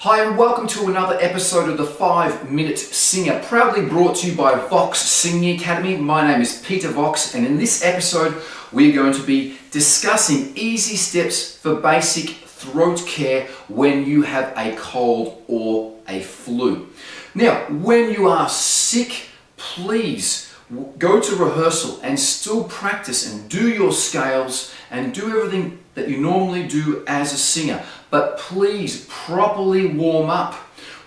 Hi and welcome to another episode of the 5-Minute Singer, proudly brought to you by Vox Singing Academy. My name is Peter Vox, and in this episode we're going to be discussing easy steps for basic throat care when you have a cold or a flu. Now, when you are sick, please go to rehearsal and still practice and do your scales and do everything that you normally do as a singer. But please properly warm up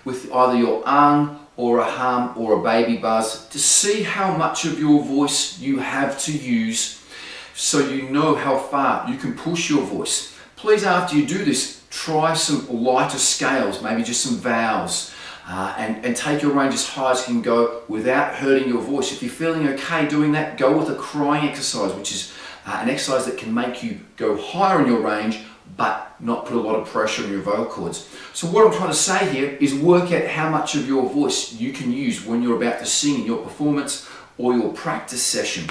with either your ang or a hum or a baby buzz to see how much of your voice you have to use so you know how far you can push your voice. Please, after you do this, try some lighter scales, maybe just some vowels, and take your range as high as you can go without hurting your voice. If you're feeling okay doing that, go with a crying exercise, which is an exercise that can make you go higher in your range but not put a lot of pressure on your vocal cords. So what I'm trying to say here is work out how much of your voice you can use when you're about to sing in your performance or your practice session.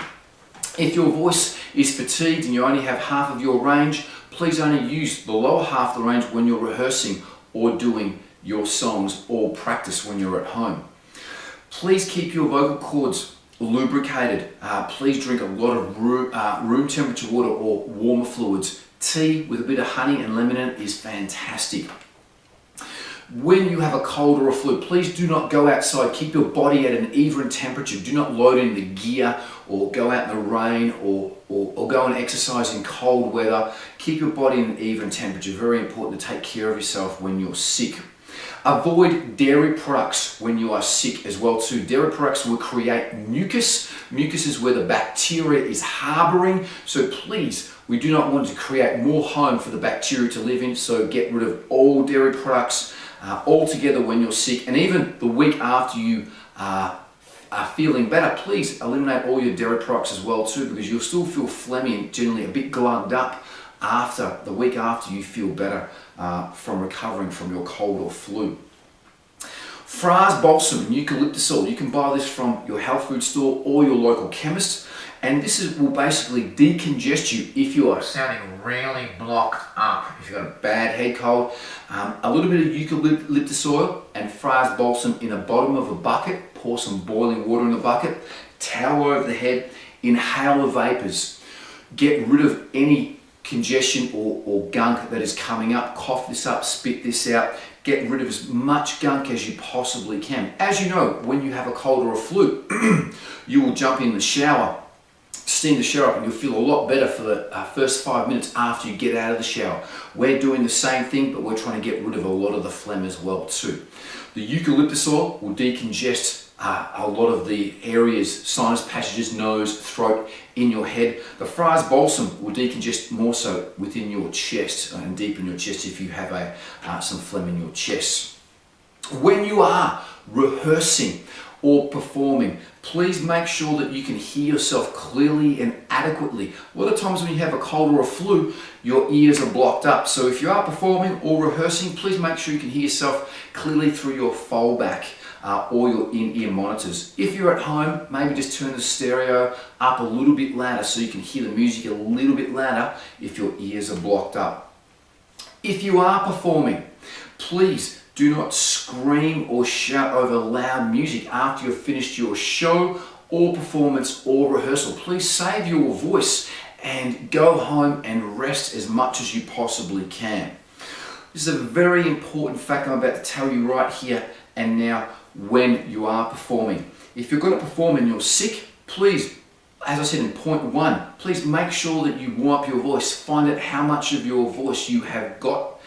If your voice is fatigued and you only have half of your range, please only use the lower half of the range when you're rehearsing or doing your songs or practice when you're at home. Please keep your vocal cords lubricated. Please drink a lot of room temperature water or warmer fluids. Tea with a bit of honey and lemon in it is fantastic. When you have a cold or a flu, please do not go outside. Keep your body at an even temperature. Do not load in the gear or go out in the rain or go and exercise in cold weather. Keep your body in an even temperature. Very important to take care of yourself when you're sick. Avoid dairy products when you are sick as well too. Dairy products will create mucus. Mucus is where the bacteria is harboring. So please, we do not want to create more home for the bacteria to live in. So get rid of all dairy products altogether when you're sick. And even the week after you are feeling better, please eliminate all your dairy products as well too, because you'll still feel phlegmy and generally a bit glugged up after the week after you feel better from recovering from your cold or flu. Fras balsam and eucalyptus oil, you can buy this from your health food store or your local chemist, and this will basically decongest you if you are sounding really blocked up, if you've got a bad head cold. A little bit of eucalyptus oil and Fras balsam in the bottom of a bucket, pour some boiling water in the bucket, towel over the head, inhale the vapors, get rid of any congestion or gunk that is coming up. Cough this up, spit this out, get rid of as much gunk as you possibly can. As you know, when you have a cold or a flu, you will jump in the shower, steam the shower up, and you'll feel a lot better for the first 5 minutes after you get out of the shower. We're doing the same thing, but we're trying to get rid of a lot of the phlegm as well too. The eucalyptus oil will decongest a lot of the areas, sinus passages, nose, throat, in your head. The Fras balsam will decongest more so within your chest and deep in your chest if you have some phlegm in your chest. When you are rehearsing or performing, please make sure that you can hear yourself clearly and adequately. A lot of times when you have a cold or a flu, your ears are blocked up. So if you are performing or rehearsing, please make sure you can hear yourself clearly through your foldback or your in-ear monitors. If you're at home, maybe just turn the stereo up a little bit louder so you can hear the music a little bit louder if your ears are blocked up. If you are performing, please do not scream or shout over loud music after you've finished your show or performance or rehearsal. Please save your voice and go home and rest as much as you possibly can. This is a very important fact I'm about to tell you right here and now when you are performing. If you're going to perform and you're sick, please, as I said in point 1, please make sure that you warm up your voice. Find out how much of your voice you have got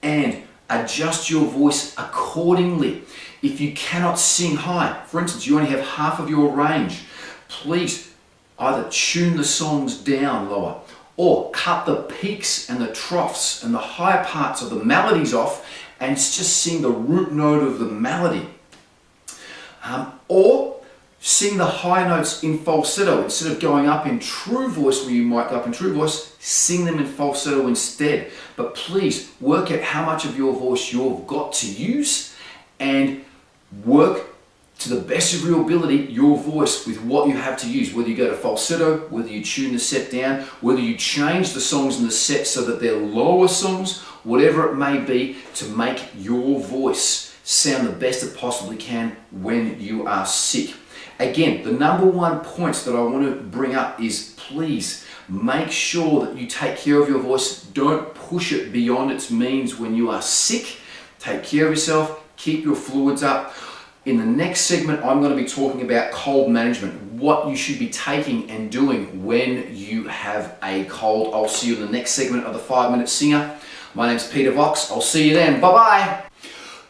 and adjust your voice accordingly. If you cannot sing high, for instance, you only have half of your range, please either tune the songs down lower or cut the peaks and the troughs and the higher parts of the melodies off and just sing the root note of the melody. Or sing the high notes in falsetto. Instead of going up in true voice where you might go up in true voice, sing them in falsetto instead. But please work out how much of your voice you've got to use and work to the best of your ability, your voice with what you have to use, whether you go to falsetto, whether you tune the set down, whether you change the songs in the set so that they're lower songs, whatever it may be, to make your voice sound the best it possibly can when you are sick. Again, the number one point that I want to bring up is please make sure that you take care of your voice. Don't push it beyond its means when you are sick. Take care of yourself, keep your fluids up. In the next segment, I'm going to be talking about cold management, what you should be taking and doing when you have a cold. I'll see you in the next segment of the 5-Minute Singer. My name's Peter Vox. I'll see you then. Bye-bye.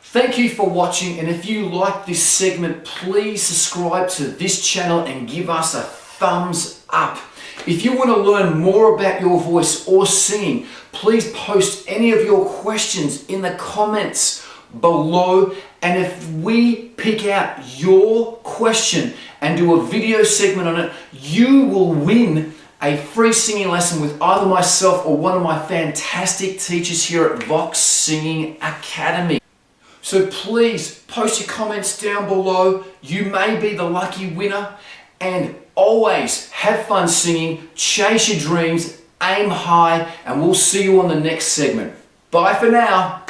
Thank you for watching, and if you like this segment, please subscribe to this channel and give us a thumbs up. If you want to learn more about your voice or singing, please post any of your questions in the comments below, and if we pick out your question and do a video segment on it, you will win a free singing lesson with either myself or one of my fantastic teachers here at Vox Singing Academy. So please post your comments down below. You may be the lucky winner, and always have fun singing, chase your dreams, aim high, and we'll see you on the next segment. Bye for now.